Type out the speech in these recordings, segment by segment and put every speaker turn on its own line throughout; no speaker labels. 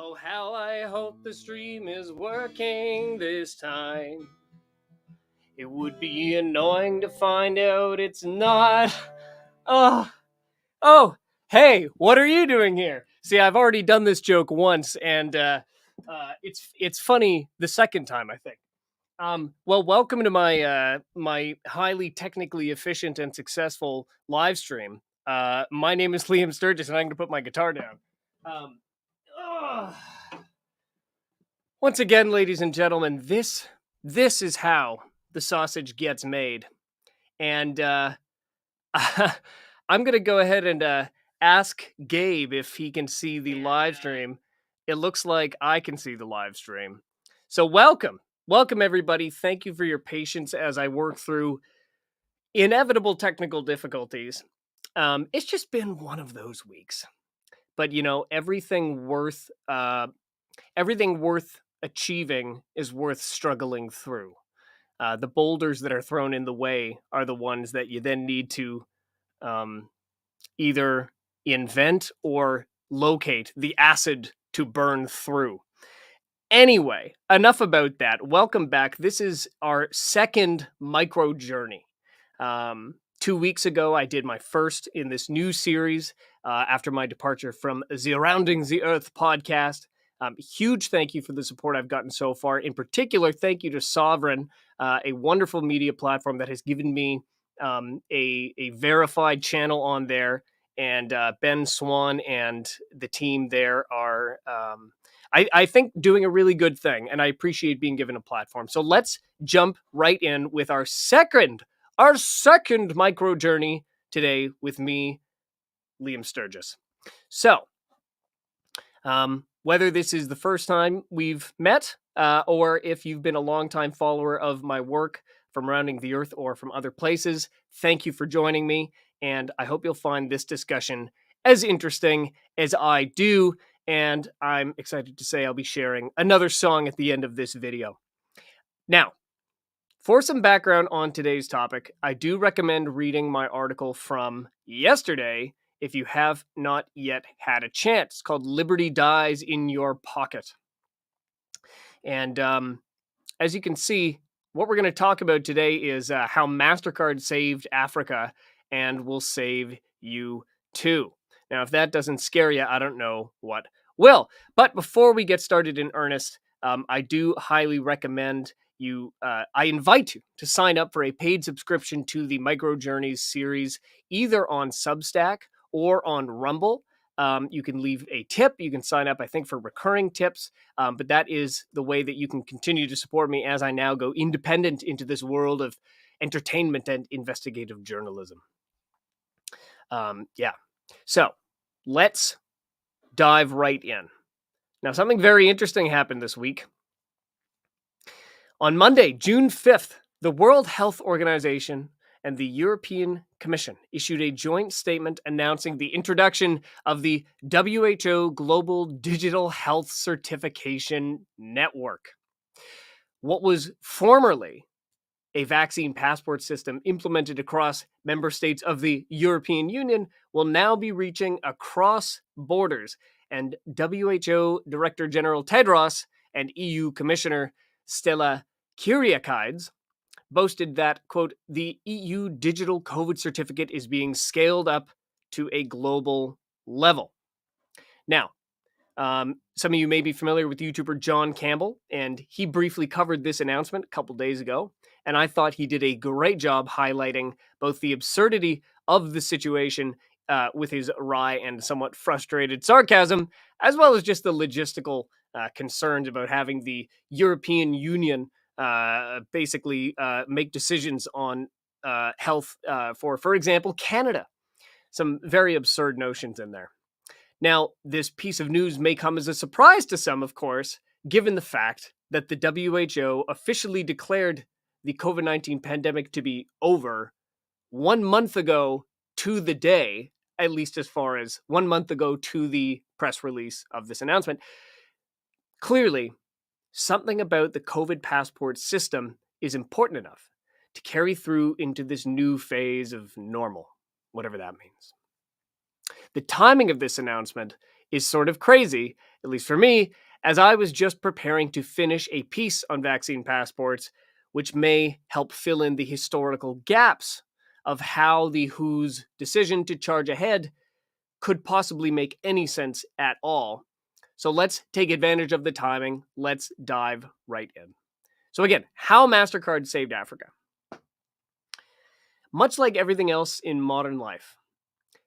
Oh, how I hope the stream is working this time. It would be annoying to find out it's not. Oh, hey, what are you doing here? See, I've already done this joke once, and it's funny the second time, I think. Well, welcome to my highly technically efficient and successful live stream. My name is Liam Sturgess, and I'm going to put my guitar down. Ugh. Once again, ladies and gentlemen, this is how the sausage gets made, and I'm gonna go ahead and ask Gabe if he can see the live stream. It looks like I can see the live stream, so welcome everybody. Thank you for your patience as I work through inevitable technical difficulties. It's just been one of those weeks, but everything worth achieving is worth struggling through. The boulders that are thrown in the way are the ones that you then need to either invent or locate the acid to burn through. Anyway, enough about that. Welcome back. This is our second micro journey. 2 weeks ago, I did my first in this new series after my departure from the Rounding the Earth podcast. Huge thank you for the support I've gotten so far. In particular, thank you to Sovereign, a wonderful media platform that has given me a verified channel on there. And Ben Swan and the team there are, I think, doing a really good thing. And I appreciate being given a platform. So let's jump right in with our second micro journey today with me, Liam Sturgess. So, whether this is the first time we've met, or if you've been a longtime follower of my work from Rounding the Earth or from other places, thank you for joining me, and I hope you'll find this discussion as interesting as I do, and I'm excited to say I'll be sharing another song at the end of this video. Now, for some background on today's topic, I do recommend reading my article from yesterday if you have not yet had a chance. It's called Liberty Dies in Your Pocket. And as you can see, what we're going to talk about today is how Mastercard saved Africa and will save you too. Now, if that doesn't scare you, I don't know what will. But before we get started in earnest, I do highly recommend I invite you to sign up for a paid subscription to the Microjourneys series, either on Substack or on Rumble. You can leave a tip. You can sign up, I think, for recurring tips. But that is the way that you can continue to support me as I now go independent into this world of entertainment and investigative journalism. So let's dive right in. Now, something very interesting happened this week. On Monday, June 5th, the World Health Organization and the European Commission issued a joint statement announcing the introduction of the WHO Global Digital Health Certification Network. What was formerly a vaccine passport system implemented across member states of the European Union will now be reaching across borders, and WHO Director General Tedros and EU Commissioner Stella Kyriakides boasted that, quote, the EU digital COVID certificate is being scaled up to a global level. Now, some of you may be familiar with YouTuber John Campbell, and he briefly covered this announcement a couple days ago, and I thought he did a great job highlighting both the absurdity of the situation with his wry and somewhat frustrated sarcasm, as well as just the logistical concerns about having the European Union basically make decisions on health for example, Canada. Some very absurd notions in there. Now, this piece of news may come as a surprise to some, of course, given the fact that the WHO officially declared the COVID-19 pandemic to be over 1 month ago to the day, at least as far as 1 month ago to the press release of this announcement. Clearly, something about the COVID passport system is important enough to carry through into this new phase of normal, whatever that means. The timing of this announcement is sort of crazy, at least for me, as I was just preparing to finish a piece on vaccine passports, which may help fill in the historical gaps of how the WHO's decision to charge ahead could possibly make any sense at all. So let's take advantage of the timing. Let's dive right in. So again, how Mastercard saved Africa. Much like everything else in modern life,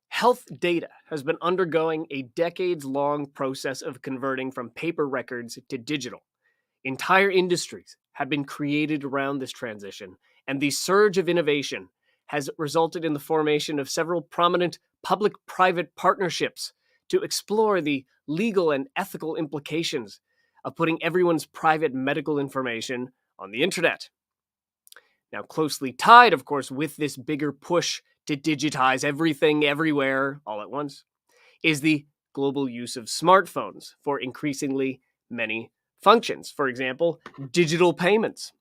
health data has been undergoing a decades-long process of converting from paper records to digital. Entire industries have been created around this transition, and the surge of innovation has resulted in the formation of several prominent public-private partnerships to explore the legal and ethical implications of putting everyone's private medical information on the internet. Now, closely tied, of course, with this bigger push to digitize everything everywhere all at once is the global use of smartphones for increasingly many functions. For example, digital payments.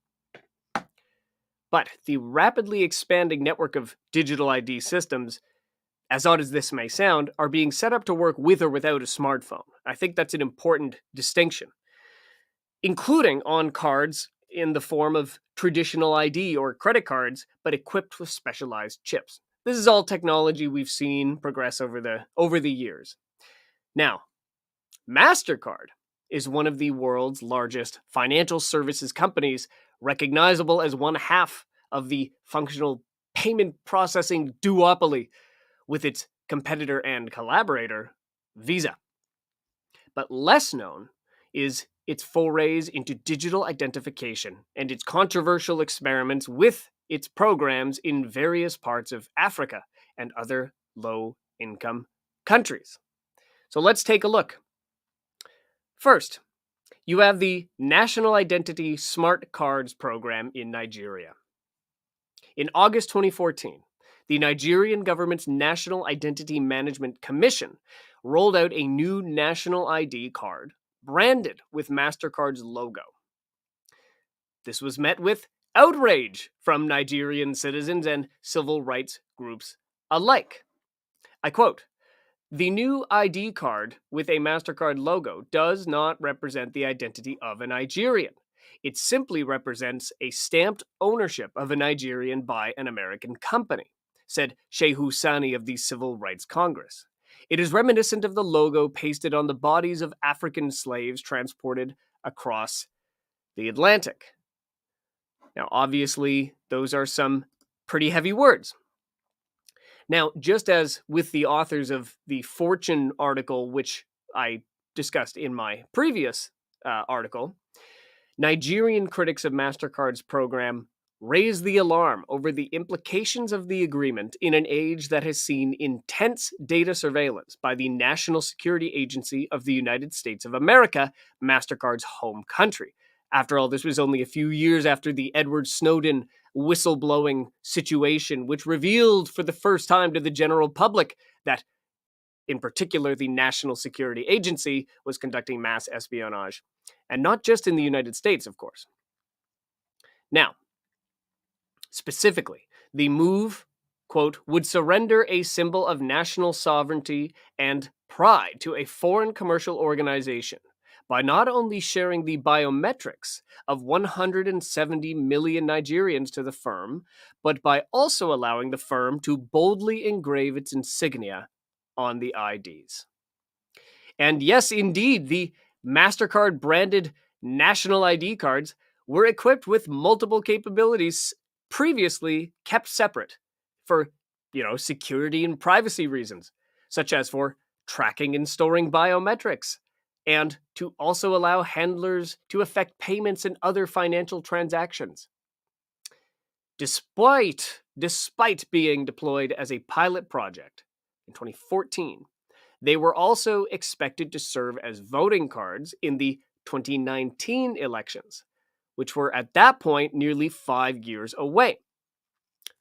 But the rapidly expanding network of digital ID systems, as odd as this may sound, are being set up to work with or without a smartphone. I think that's an important distinction, including on cards in the form of traditional ID or credit cards, but equipped with specialized chips. This is all technology we've seen progress over the years. Now, Mastercard is one of the world's largest financial services companies, recognizable as one half of the functional payment processing duopoly with its competitor and collaborator, Visa. But less known is its forays into digital identification and its controversial experiments with its programs in various parts of Africa and other low-income countries. So let's take a look. First, you have the National Identity Smart Cards program in Nigeria. In August 2014, the Nigerian government's National Identity Management Commission rolled out a new national ID card branded with Mastercard's logo. This was met with outrage from Nigerian citizens and civil rights groups alike. I quote, "The new ID card with a Mastercard logo does not represent the identity of a Nigerian. It simply represents a stamped ownership of a Nigerian by an American company," said Shehu Sani of the Civil Rights Congress. "It is reminiscent of the logo pasted on the bodies of African slaves transported across the Atlantic." Now, obviously, those are some pretty heavy words. Now, just as with the authors of the Fortune article, which I discussed in my previous article, Nigerian critics of Mastercard's program raise the alarm over the implications of the agreement in an age that has seen intense data surveillance by the National Security Agency of the United States of America, Mastercard's home country. After all, this was only a few years after the Edward Snowden whistleblowing situation, which revealed for the first time to the general public that, in particular, the National Security Agency was conducting mass espionage. And not just in the United States, of course. Now, specifically, the move, quote, "would surrender a symbol of national sovereignty and pride to a foreign commercial organization by not only sharing the biometrics of 170 million Nigerians to the firm, but by also allowing the firm to boldly engrave its insignia on the IDs." And yes, indeed, the Mastercard branded national ID cards were equipped with multiple capabilities previously kept separate for, security and privacy reasons, such as for tracking and storing biometrics, and to also allow handlers to effect payments and other financial transactions. Despite being deployed as a pilot project in 2014, they were also expected to serve as voting cards in the 2019 elections, which were at that point nearly 5 years away.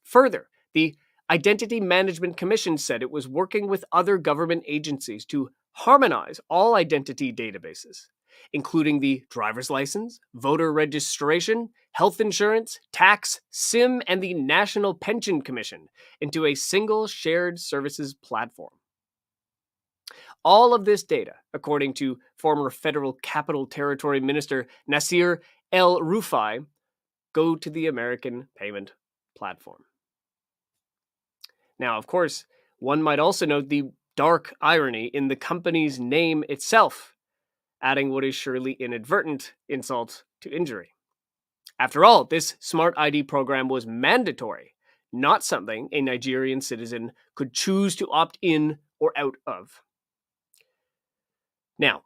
Further, the Identity Management Commission said it was working with other government agencies to harmonize all identity databases, including the driver's license, voter registration, health insurance, tax, SIM, and the National Pension Commission, into a single shared services platform. All of this data, according to former Federal Capital Territory Minister Nasir El-Rufai, go to the American payment platform. Now, of course, one might also note the dark irony in the company's name itself, adding what is surely inadvertent insult to injury. After all, this Smart ID program was mandatory, not something a Nigerian citizen could choose to opt in or out of. Now,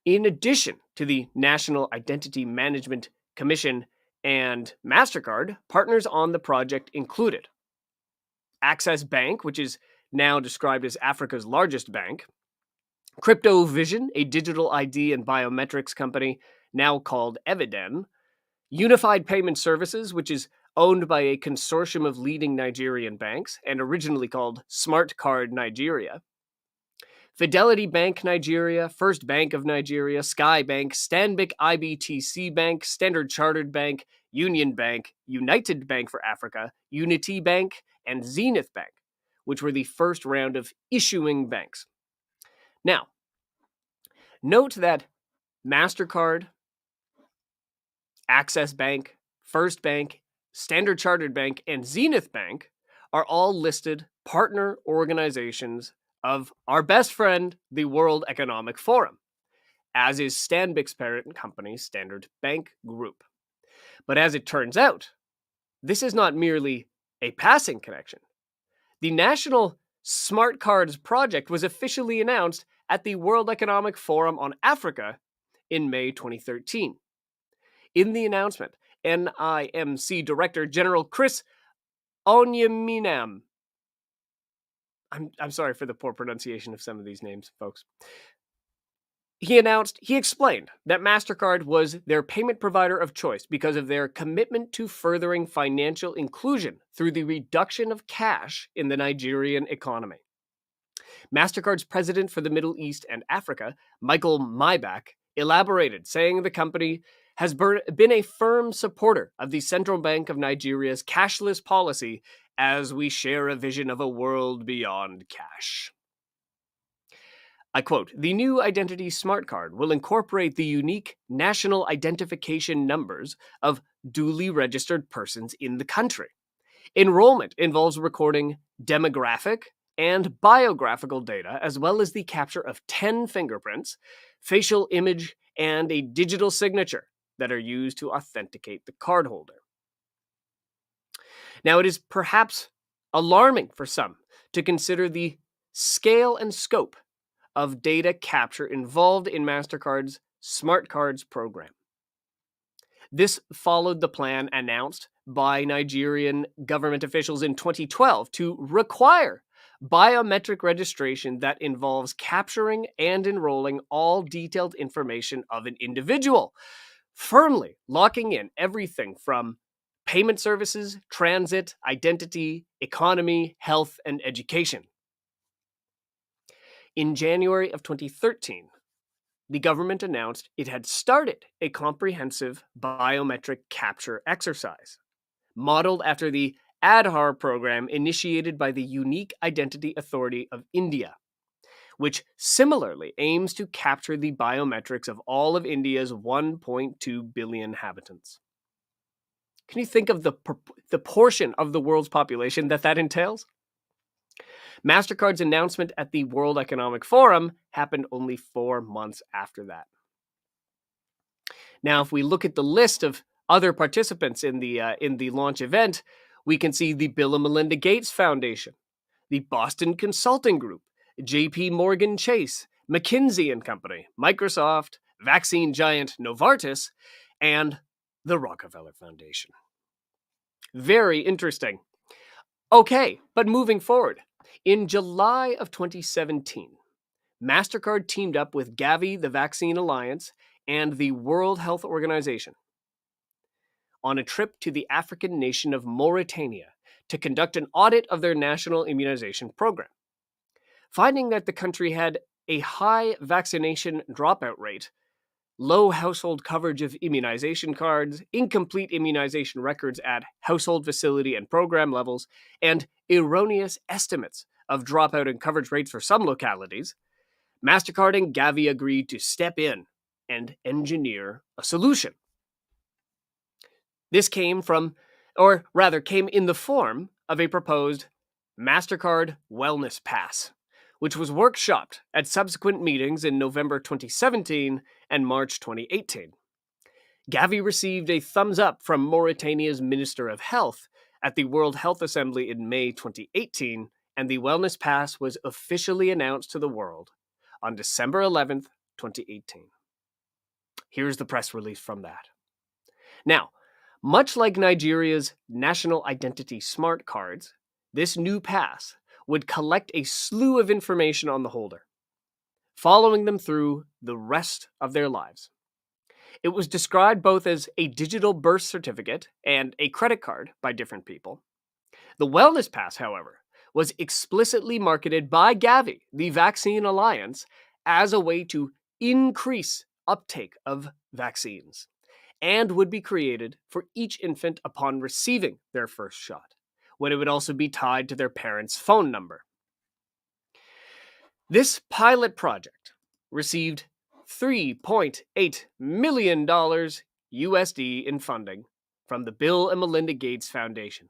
in addition to the National Identity Management Commission and Mastercard, partners on the project included Access Bank, which is now described as Africa's largest bank, Crypto Vision, a digital ID and biometrics company now called Eviden, Unified Payment Services, which is owned by a consortium of leading Nigerian banks and originally called Smart Card Nigeria, Fidelity Bank Nigeria, First Bank of Nigeria, Sky Bank, Stanbic IBTC Bank, Standard Chartered Bank, Union Bank, United Bank for Africa, Unity Bank, and Zenith Bank, which were the first round of issuing banks. Now, note that Mastercard, Access Bank, First Bank, Standard Chartered Bank, and Zenith Bank are all listed partner organizations of our best friend, the World Economic Forum, as is Stanbic's parent company, Standard Bank Group. But as it turns out, this is not merely a passing connection. The National Smart Cards Project was officially announced at the World Economic Forum on Africa in May 2013. In the announcement, NIMC Director General Chris Onyeminam, I'm sorry for the poor pronunciation of some of these names, folks. He explained that MasterCard was their payment provider of choice because of their commitment to furthering financial inclusion through the reduction of cash in the Nigerian economy. MasterCard's president for the Middle East and Africa, Michael Maybach, elaborated, saying the company has been a firm supporter of the Central Bank of Nigeria's cashless policy as we share a vision of a world beyond cash. I quote, "The new Identity Smart Card will incorporate the unique national identification numbers of duly registered persons in the country. Enrollment involves recording demographic and biographical data, as well as the capture of 10 fingerprints, facial image, and a digital signature that are used to authenticate the cardholder." Now, it is perhaps alarming for some to consider the scale and scope of data capture involved in MasterCard's Smart Cards program. This followed the plan announced by Nigerian government officials in 2012 to require biometric registration that involves capturing and enrolling all detailed information of an individual, firmly locking in everything from payment services, transit, identity, economy, health, and education. In January of 2013, the government announced it had started a comprehensive biometric capture exercise, modeled after the Aadhaar program initiated by the Unique Identity Authority of India, which similarly aims to capture the biometrics of all of India's 1.2 billion inhabitants. Can you think of the portion of the world's population that entails? MasterCard's announcement at the World Economic Forum happened only 4 months after that. Now, if we look at the list of other participants in the launch event, we can see the Bill and Melinda Gates Foundation, the Boston Consulting Group, J.P. Morgan Chase, McKinsey and Company, Microsoft, vaccine giant Novartis, and the Rockefeller Foundation. Very interesting. Okay, but moving forward. In July of 2017, MasterCard teamed up with Gavi, the Vaccine Alliance, and the World Health Organization on a trip to the African nation of Mauritania to conduct an audit of their national immunization program. Finding that the country had a high vaccination dropout rate, low household coverage of immunization cards, incomplete immunization records at household facility and program levels, and erroneous estimates of dropout and coverage rates for some localities, Mastercard and Gavi agreed to step in and engineer a solution. This came in the form of a proposed Mastercard Wellness Pass, which was workshopped at subsequent meetings in November 2017 and March 2018. Gavi received a thumbs up from Mauritania's Minister of Health at the World Health Assembly in May 2018, and the Wellness Pass was officially announced to the world on December 11th, 2018. Here's the press release from that. Now, much like Nigeria's National Identity Smart Cards, this new pass would collect a slew of information on the holder, following them through the rest of their lives. It was described both as a digital birth certificate and a credit card by different people. The Wellness Pass, however, was explicitly marketed by Gavi, the Vaccine Alliance, as a way to increase uptake of vaccines, and would be created for each infant upon receiving their first shot, when it would also be tied to their parent's phone number. This pilot project received $3.8 million USD in funding from the Bill and Melinda Gates Foundation,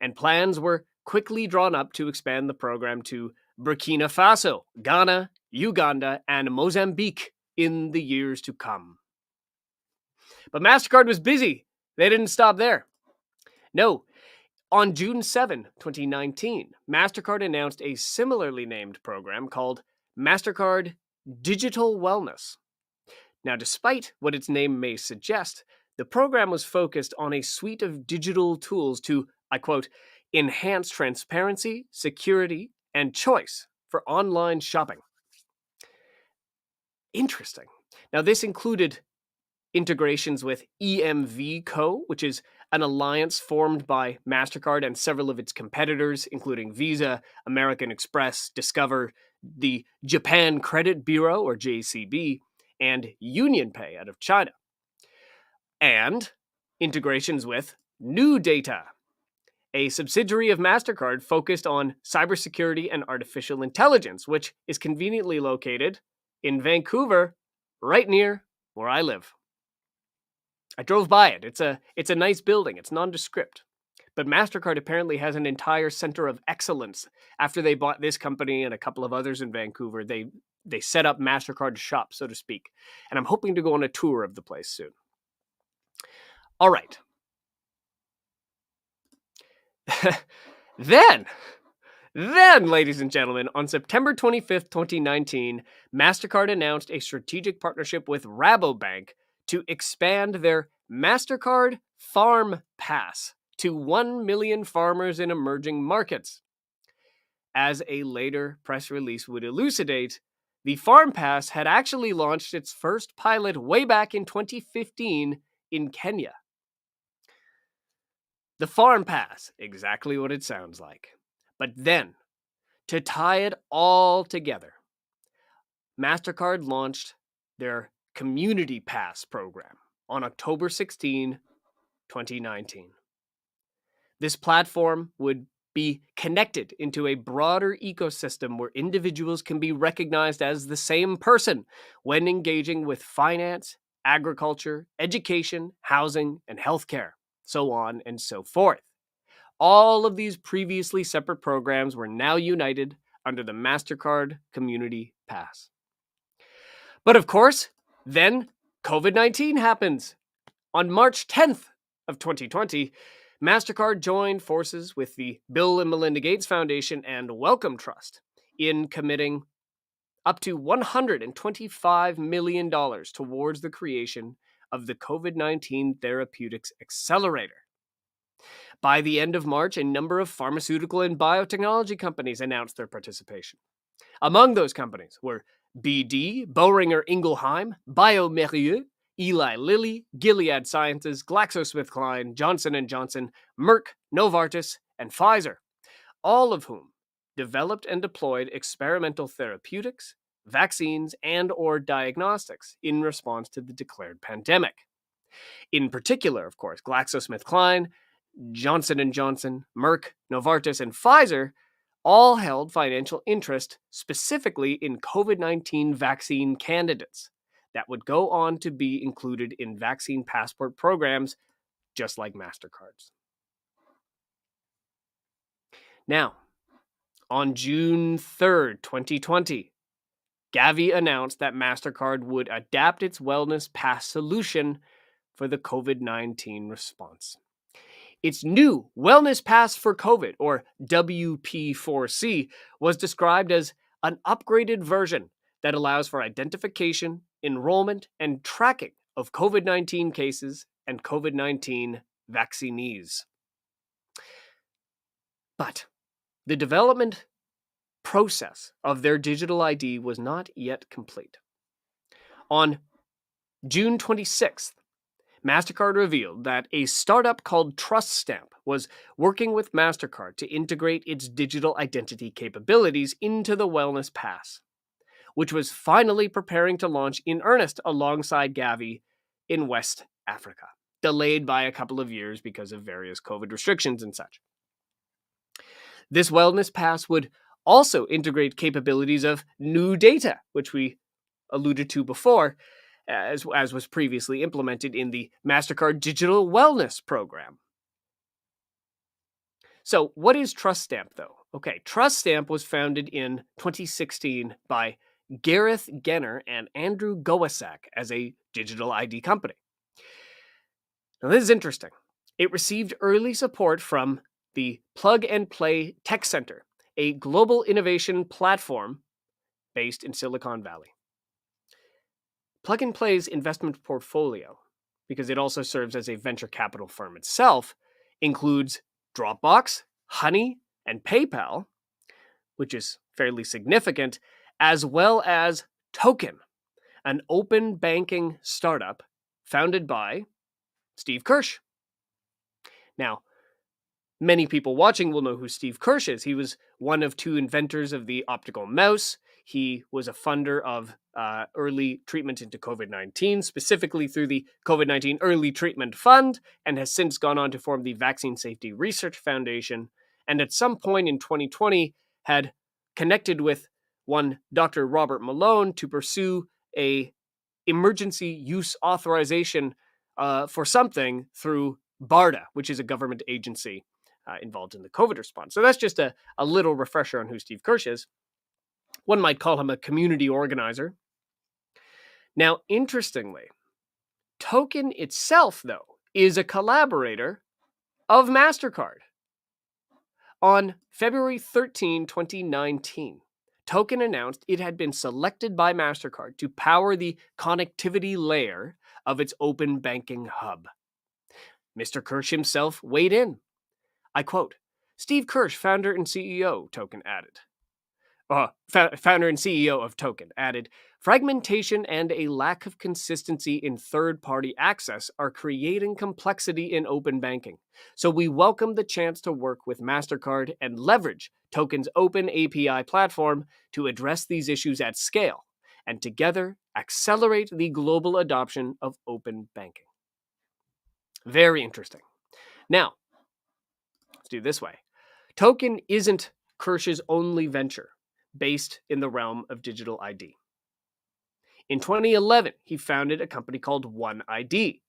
and plans were quickly drawn up to expand the program to Burkina Faso, Ghana, Uganda, and Mozambique in the years to come. But Mastercard was busy. They didn't stop there. No, on June 7, 2019, Mastercard announced a similarly named program called Mastercard Digital Wellness. Now, despite what its name may suggest, the program was focused on a suite of digital tools to, I quote, enhance transparency, security, and choice for online shopping. Interesting. Now, this included integrations with EMV Co., which is an alliance formed by Mastercard and several of its competitors, including Visa, American Express, Discover, the Japan Credit Bureau, or JCB, and UnionPay out of China. And integrations with NuData, a subsidiary of Mastercard focused on cybersecurity and artificial intelligence, which is conveniently located in Vancouver, right near where I live. I drove by it. It's a nice building. It's nondescript. But Mastercard apparently has an entire center of excellence. After they bought this company and a couple of others in Vancouver, they set up Mastercard shop, so to speak. And I'm hoping to go on a tour of the place soon. All right. Then, ladies and gentlemen, on September 25th, 2019, Mastercard announced a strategic partnership with Rabobank to expand their Mastercard Farm Pass to 1 million farmers in emerging markets. As a later press release would elucidate, the Farm Pass had actually launched its first pilot way back in 2015 in Kenya. The Farm Pass, exactly what it sounds like. But then, to tie it all together, Mastercard launched their Community Pass program on October 16, 2019. This platform would be connected into a broader ecosystem where individuals can be recognized as the same person when engaging with finance, agriculture, education, housing, and healthcare, so on and so forth. All of these previously separate programs were now united under the Mastercard Community Pass. But of course, then COVID-19 happens. On March 10th of 2020, Mastercard joined forces with the Bill and Melinda Gates Foundation and Wellcome Trust in committing up to $125 million towards the creation of the COVID-19 Therapeutics Accelerator. By the end of March, a number of pharmaceutical and biotechnology companies announced their participation. Among those companies were BD, Boehringer Ingelheim, bioMérieux, Eli Lilly, Gilead Sciences, GlaxoSmithKline, Johnson & Johnson, Merck, Novartis, and Pfizer, all of whom developed and deployed experimental therapeutics, vaccines, and/or diagnostics in response to the declared pandemic. In particular, of course, GlaxoSmithKline, Johnson & Johnson, Merck, Novartis, and Pfizer all held financial interest specifically in COVID-19 vaccine candidates that would go on to be included in vaccine passport programs, just like Mastercard's. Now, on June 3rd, 2020, Gavi announced that Mastercard would adapt its Wellness Pass solution for the COVID-19 response. Its new Wellness Pass for COVID, or WP4C, was described as an upgraded version that allows for identification, enrollment, and tracking of COVID-19 cases and COVID-19 vaccinees. But the development process of their digital ID was not yet complete. On June 26th, Mastercard revealed that a startup called TrustStamp was working with Mastercard to integrate its digital identity capabilities into the Wellness Pass, which was finally preparing to launch in earnest alongside Gavi in West Africa, delayed by a couple of years because of various COVID restrictions and such. This Wellness Pass would also integrate capabilities of new data, which we alluded to before, as was previously implemented in the Mastercard Digital Wellness Program. So what is TrustStamp, though? Okay, TrustStamp was founded in 2016 by Gareth Genner and Andrew Gowasak as a digital ID company. Now this is interesting. It received early support from the Plug and Play Tech Center, a global innovation platform based in Silicon Valley. Plug and Play's investment portfolio, because it also serves as a venture capital firm itself, includes Dropbox, Honey, and PayPal, which is fairly significant, as well as Token, an open banking startup founded by Steve Kirsch. Now, many people watching will know who Steve Kirsch is. He was one of two inventors of the optical mouse. He was a funder of early treatment into COVID-19, specifically through the COVID-19 Early Treatment Fund, and has since gone on to form the Vaccine Safety Research Foundation, and at some point in 2020 had connected with one Dr. Robert Malone to pursue a emergency use authorization for something through BARDA, which is a government agency involved in the COVID response. So that's just a little refresher on who Steve Kirsch is. One might call him a community organizer. Now, interestingly, Token itself, though, is a collaborator of Mastercard. On February 13, 2019, Token announced it had been selected by Mastercard to power the connectivity layer of its open banking hub. Mr. Kirsch himself weighed in. I quote, Steve Kirsch, founder and CEO, Token added. Founder and CEO of Token added, fragmentation and a lack of consistency in third-party access are creating complexity in open banking. So we welcome the chance to work with Mastercard and leverage Token's open API platform to address these issues at scale and together accelerate the global adoption of open banking. Very interesting. Now, let's do it this way. Token isn't Kirsch's only venture based in the realm of digital ID. In 2011, he founded a company called OneID,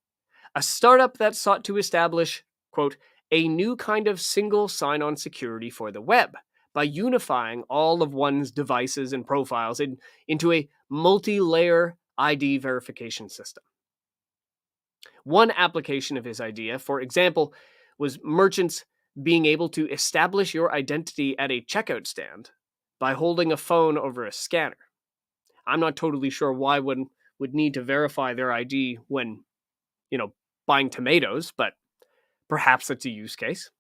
a startup that sought to establish, quote, a new kind of single sign-on security for the web by unifying all of one's devices and profiles into a multi-layer ID verification system. One application of his idea, for example, was merchants being able to establish your identity at a checkout stand by holding a phone over a scanner. I'm not totally sure why one would need to verify their ID when, buying tomatoes, but perhaps that's a use case.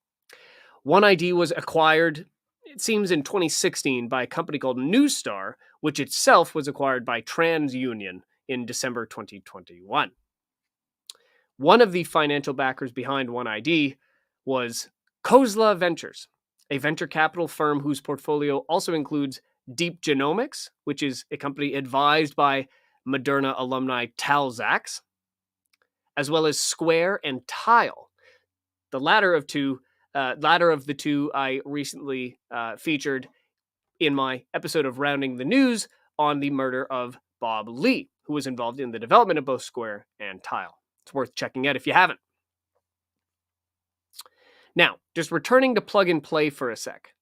OneID was acquired, it seems, in 2016 by a company called Neustar, which itself was acquired by TransUnion in December 2021. One of the financial backers behind OneID was Khosla Ventures, a venture capital firm whose portfolio also includes Deep Genomics, which is a company advised by Moderna alumni Tal Zaks, as well as Square and Tile, the latter of two Latter of the two I recently featured in my episode of Rounding the News on the murder of Bob Lee, who was involved in the development of both Square and Tile. It's worth checking out if you haven't. Now, just returning to Plug and Play for a sec.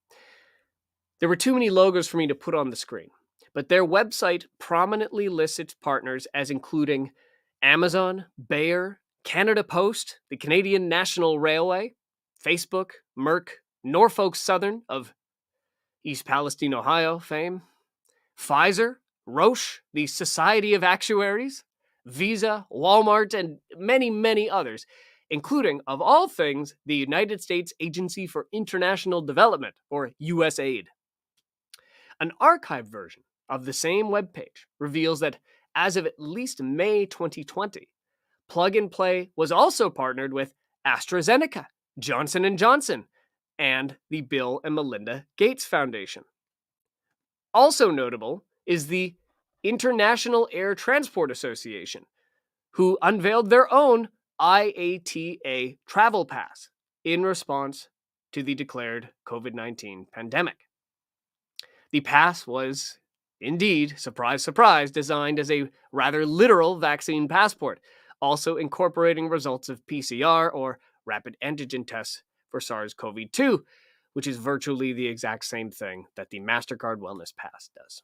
There were too many logos for me to put on the screen, but their website prominently lists its partners as including Amazon, Bayer, Canada Post, the Canadian National Railway, Facebook, Merck, Norfolk Southern of East Palestine, Ohio fame, Pfizer, Roche, the Society of Actuaries, Visa, Walmart, and many, many others, including, of all things, the United States Agency for International Development, or USAID. An archived version of the same webpage reveals that as of at least May 2020, Plug and Play was also partnered with AstraZeneca, Johnson & Johnson, and the Bill and Melinda Gates Foundation. Also notable is the International Air Transport Association, who unveiled their own IATA travel pass in response to the declared COVID-19 pandemic. The pass was indeed, surprise, surprise, designed as a rather literal vaccine passport, also incorporating results of PCR or rapid antigen tests for SARS-CoV-2, which is virtually the exact same thing that the Mastercard Wellness Pass does.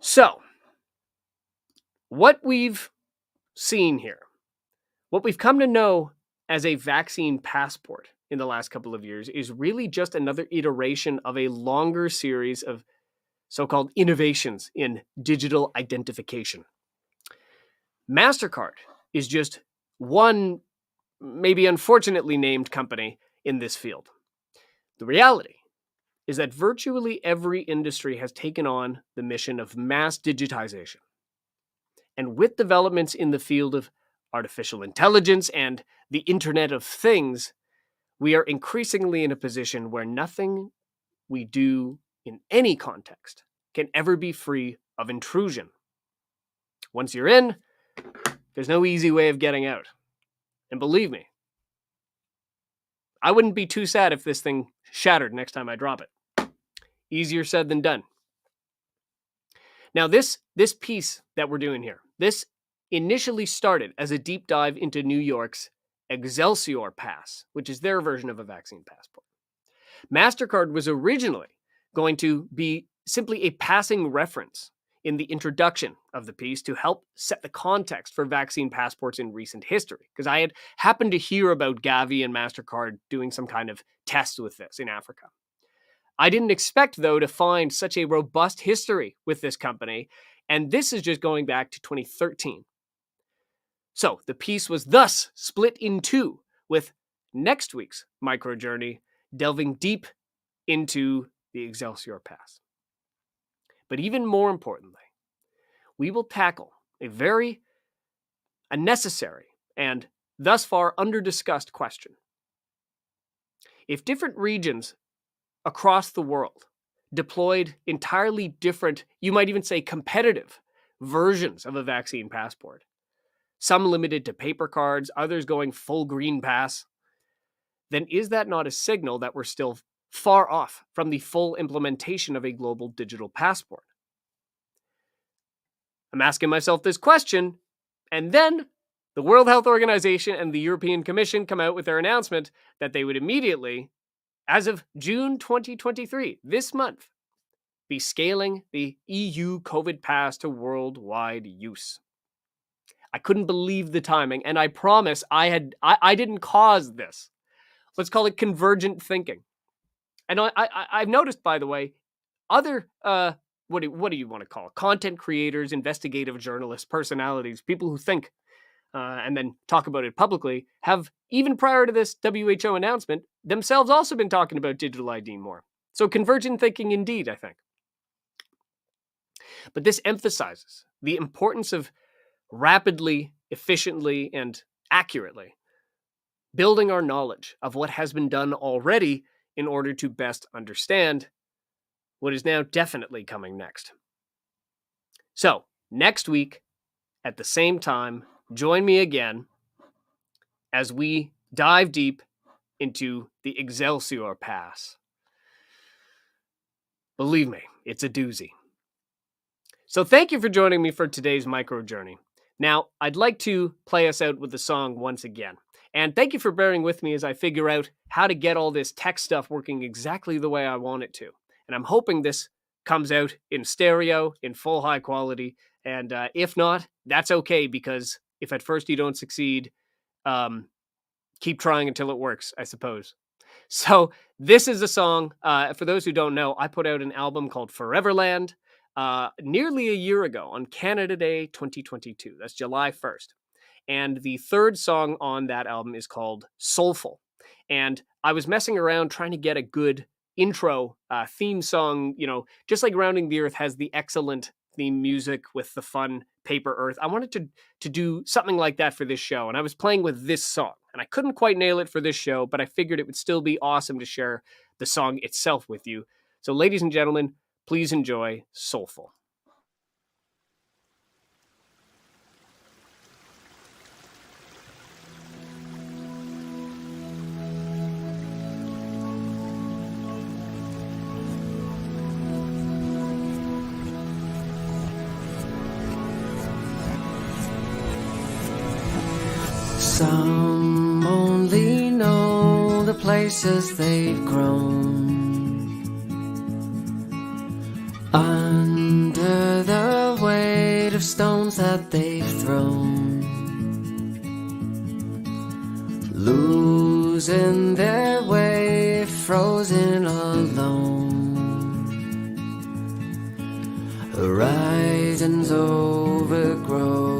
So, what we've seen here, what we've come to know as a vaccine passport in the last couple of years is really just another iteration of a longer series of so-called innovations in digital identification. Mastercard is just one, maybe unfortunately named company in this field. The reality is that virtually every industry has taken on the mission of mass digitization. And with developments in the field of artificial intelligence and the Internet of Things, we are increasingly in a position where nothing we do in any context can ever be free of intrusion. Once you're in, there's no easy way of getting out. And believe me, I wouldn't be too sad if this thing shattered next time I drop it. Easier said than done. Now, this piece that we're doing here, this initially started as a deep dive into New York's Excelsior Pass, which is their version of a vaccine passport. Mastercard was originally going to be simply a passing reference in the introduction of the piece to help set the context for vaccine passports in recent history, because I had happened to hear about Gavi and Mastercard doing some kind of test with this in Africa. I didn't expect, though, to find such a robust history with this company, and this is just going back to 2013. So the piece was thus split in two, with next week's Microjourney delving deep into the Excelsior Pass. But even more importantly, we will tackle a necessary and thus far under-discussed question. If different regions across the world deployed entirely different, you might even say competitive, versions of a vaccine passport, some limited to paper cards, others going full green pass, then is that not a signal that we're still far off from the full implementation of a global digital passport? I'm asking myself this question, and then the World Health Organization and the European Commission come out with their announcement that they would immediately, as of June 2023, this month, be scaling the EU COVID pass to worldwide use. I couldn't believe the timing, and I promise I didn't cause this. Let's call it convergent thinking. And I've noticed, by the way, other what do you want to call it? Content creators, investigative journalists, personalities, people who think and then talk about it publicly, have, even prior to this WHO announcement, themselves also been talking about digital ID more. So convergent thinking indeed, I think. But this emphasizes the importance of rapidly, efficiently, and accurately building our knowledge of what has been done already in order to best understand what is now definitely coming next. So, next week, at the same time, join me again as we dive deep into the Excelsior Pass. Believe me, it's a doozy. So thank you for joining me for today's micro journey. Now, I'd like to play us out with the song once again. And thank you for bearing with me as I figure out how to get all this tech stuff working exactly the way I want it to. And I'm hoping this comes out in stereo, in full high quality. And if not, that's okay, because if at first you don't succeed, keep trying until it works, I suppose. So this is a song, for those who don't know, I put out an album called Foreverland nearly a year ago on Canada Day 2022. That's July 1st. And the third song on that album is called Soulful. And I was messing around trying to get a good intro theme song, just like Rounding the Earth has the excellent theme music with the fun paper earth. I wanted to do something like that for this show. And I was playing with this song. And I couldn't quite nail it for this show, but I figured it would still be awesome to share the song itself with you. So ladies and gentlemen, please enjoy Soulful.
Some only know the places they've grown under the weight of stones that they've thrown, losing their way, frozen alone. Horizons overgrown.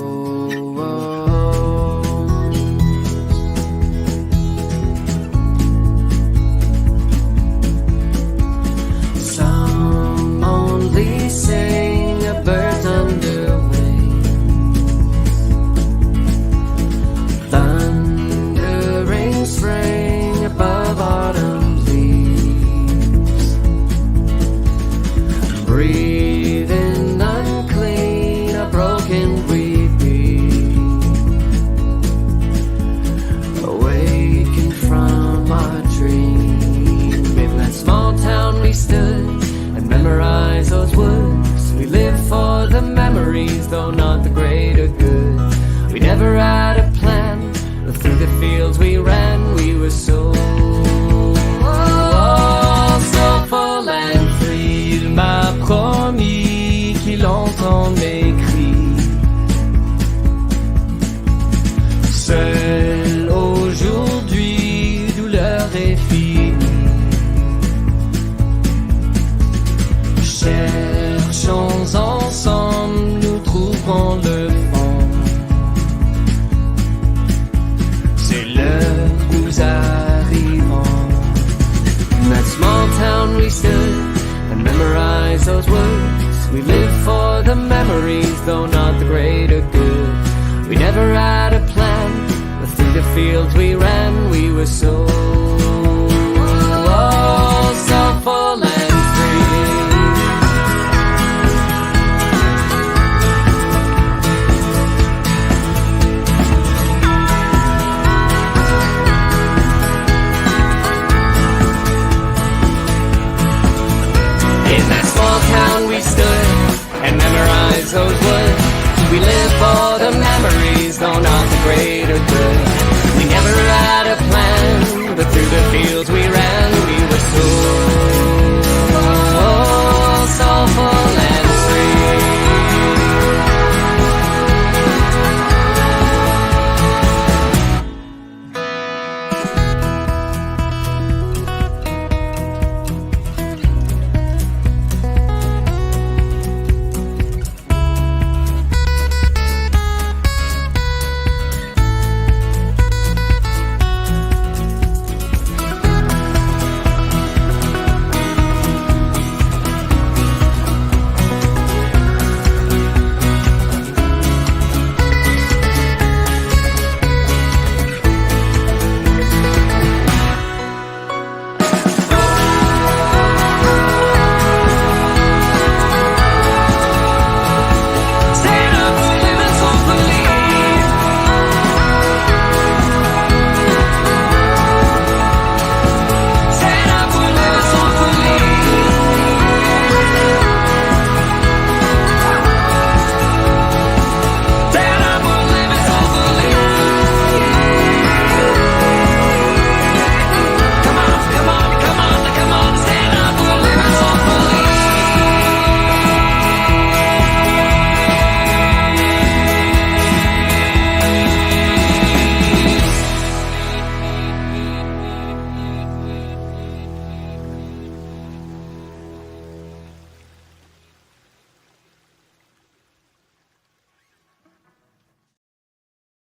Sing a bird under wings, thundering spring above autumn leaves, breathing unclean, a broken weeping, awakened from our dream. In that small town we stood and memorize those words. We live for the memories, though not the greater good. We never had a plan, but through the fields we ran. We were so full and free. Il m'a promis qu'il entend mes cris. Seul aujourd'hui, douleur définie. Cherchons ensemble, nous trouverons le fond. C'est l'heure, nous arrivons. In that small town we stood and memorized those words. We live for the memories, though not the greater good. We never had a plan, but through the fields we ran. We were so full and we stood and memorized those words. We live for the memories, though not